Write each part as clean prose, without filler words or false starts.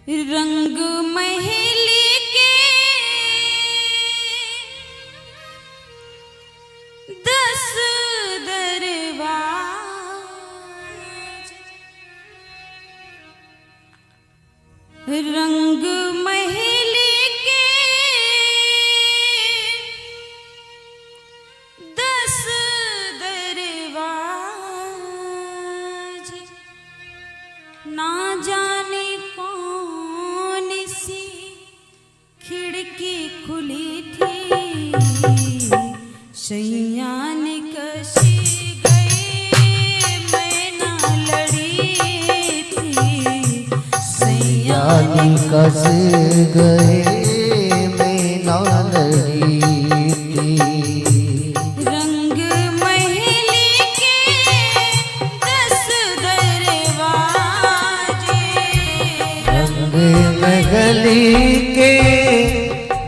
रंग महली के 10 दरवाजे, रंग महली के 10 दरवाजे, ना जाने कौन सी खिड़की खुली थी, शैया ने कशी गए मैं ना लड़ी थी, सैया ने कस गए मैं ना लड़ी थी। रंग महली के 10 दरवाजे, रंग महली के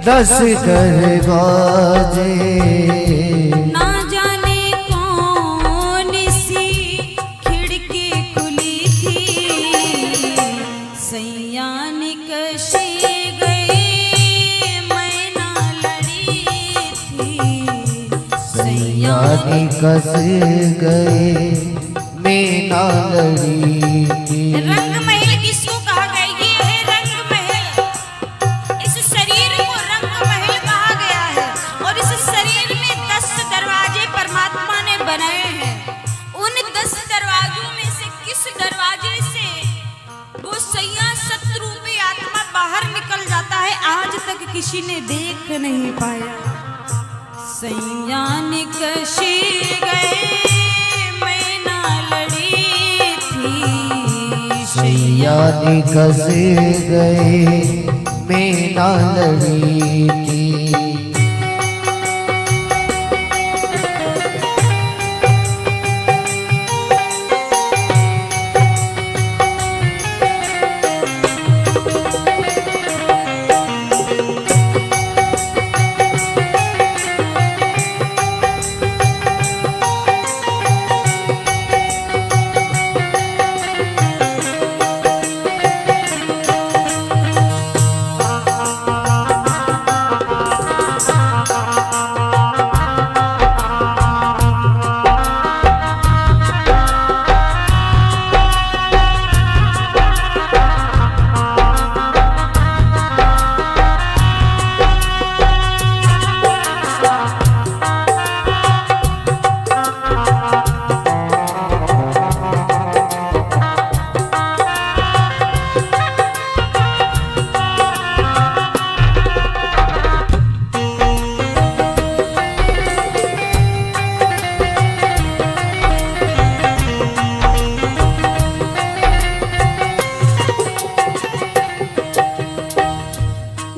10 दरवाजे, ना जाने कौन सी खिड़की खुली थी, सैया ने कशी गए मैं ना लड़ी थी, सैया ने कस गए मैं ना लड़ी थी। रंग महल किसको कहा गया? ये है रंग महल। इस शरीर को रंग महल कहा गया है और इस शरीर में 10 दरवाजे परमात्मा ने बनाए हैं। उन 10 दरवाजों में से किस दरवाजे से वो सैया सतरूपी आत्मा बाहर निकल जाता है, आज तक किसी ने देख नहीं पाया। सैया ने कशी गए मैं ना लड़ी थी, सैया ने कस गए मैं ना लड़ी थी।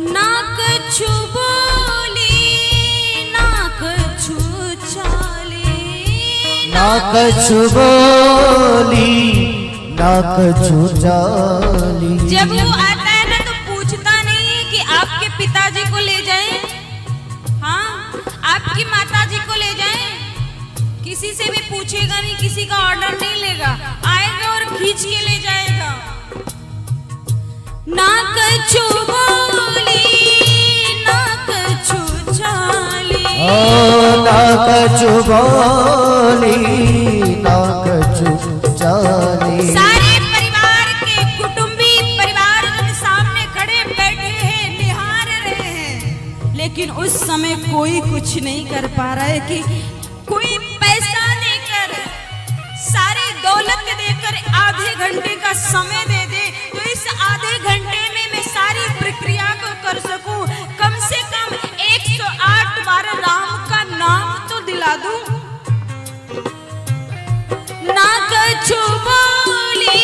ना कछु बोली ना कछु चाली। जब वो आता है ना तो पूछता नहीं है कि आपके पिताजी को ले जाएं, हाँ आपकी माताजी को ले जाएं, किसी से भी पूछेगा नहीं, किसी का ऑर्डर नहीं लेगा, आएगा और खींच के ले जाएगा। ना कछु बोली ना कछु चाली, ना कछु बोली ना कछु चाली। सारे परिवार के कुटुंबी परिवारजन सामने खड़े बैठे हैं, निहार रहे हैं, लेकिन उस समय कोई कुछ नहीं कर पा रहा है कि कोई पैसा देकर, सारी दौलत देकर आधे घंटे का समय दे दे तो इस आधे घंटे में मैं सारी प्रक्रिया को कर सकूं, कम से कम 108 बार राम का नाम तो दिला दूं। ना कछु बोली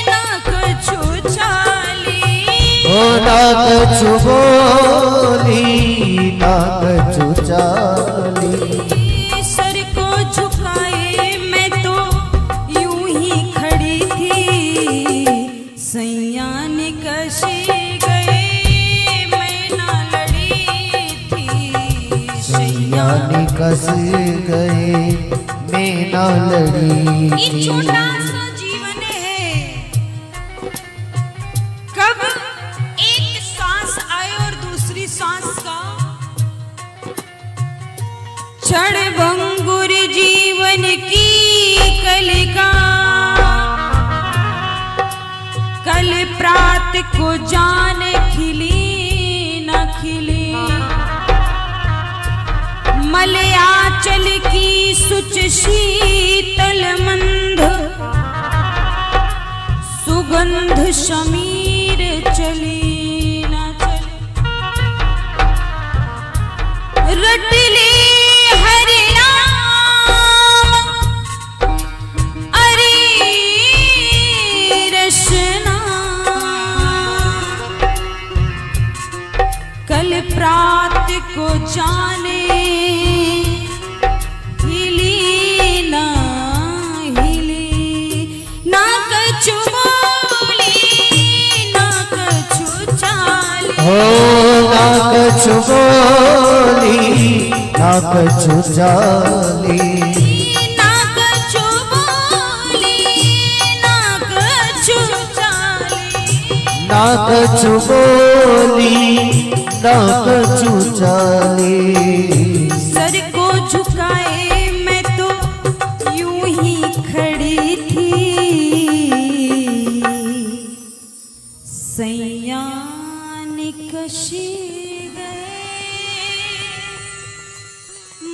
ना कछु चाली, ना कछु बोली ना कछु चाली। सर को झुकाए मैं तो यूं ही खड़ी थी, सैया ने कशी गए मैं ना लड़ी थी, सैया ने कस गए मैं ना लड़ी। ये छोटा सा जीवन है, कब क्षणभंगुर जीवन की कलिका, कल प्रात को जान खिली न खिली। मलयाचल की सुच शीतल मंद, सुगंध शमीर चली न चली। रटले हरिनाम अरे रशना, कल प्रात को जाने हिली ना हिली, ना कछु बोली ना कछु चाली। हो ना कछु बोली ना कछु चाली, ना कछु बोली ना कछु चाली। ना कछु बोली ना कछु चाली। सर को झुकाए मैं तो यूं ही खड़ी थी, सैया निकशी गए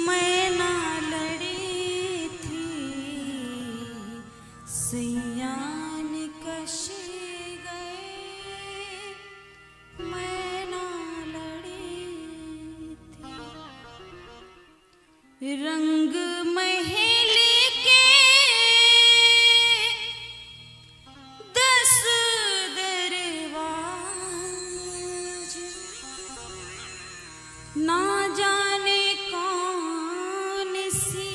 मैं ना लड़ी थी, सैया निकशी गए मैं ना लड़ी थी। रंग महल के 10 दरवाजे, ना जाने कौन सी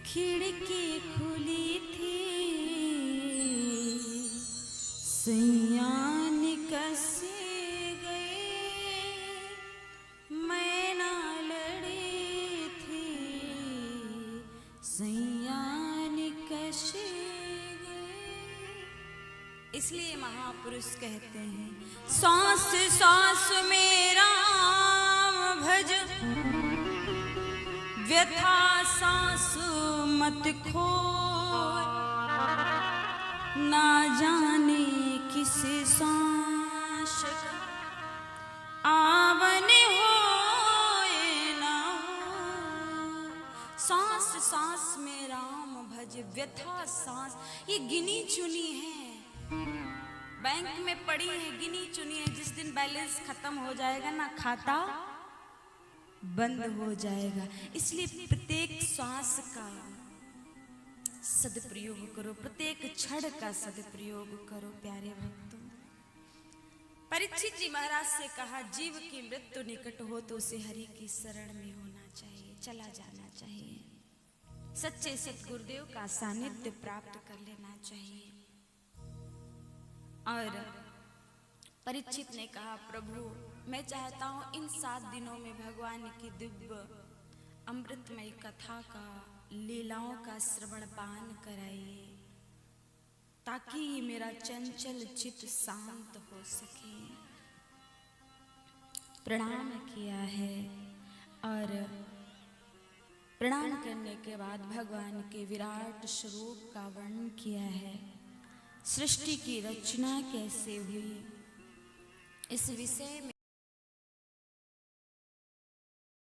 खिड़की खुली थी, सैया निकसे गए मैं ना लड़ी थी, सैया निकसे गए। इसलिए महापुरुष कहते हैं, सांस सांस में राम भज, व्यथा सांस मत खोए। ना जाने किस सांस का आवन होए ना होए। सांस सांस में राम भज, व्यथा सांस, ये गिनी चुनी है, बैंक में पड़ी है, गिनी चुनी है। जिस दिन बैलेंस खत्म हो जाएगा ना, खाता बंद हो जाएगा। इसलिए प्रत्येक श्वास का सदप्रयोग करो, प्रत्येक क्षण का सदप्रयोग करो प्यारे भक्तों। परीक्षित जी महाराज से कहा, जीव की मृत्यु निकट हो तो उसे हरि की शरण में होना चाहिए, चला जाना चाहिए, सच्चे सतगुरुदेव का सानिध्य प्राप्त कर लेना चाहिए। और परीक्षित ने कहा, प्रभु मैं चाहता हूं इन 7 दिनों में भगवान की दिव्य अमृतमय कथा का, लीलाओं का श्रवण पान कराइए, ताकि मेरा चंचल चित्त शांत हो सके। प्रणाम किया है और प्रणाम करने के बाद भगवान के विराट स्वरूप का वर्णन किया है। सृष्टि की रचना कैसे हुई इस विषय में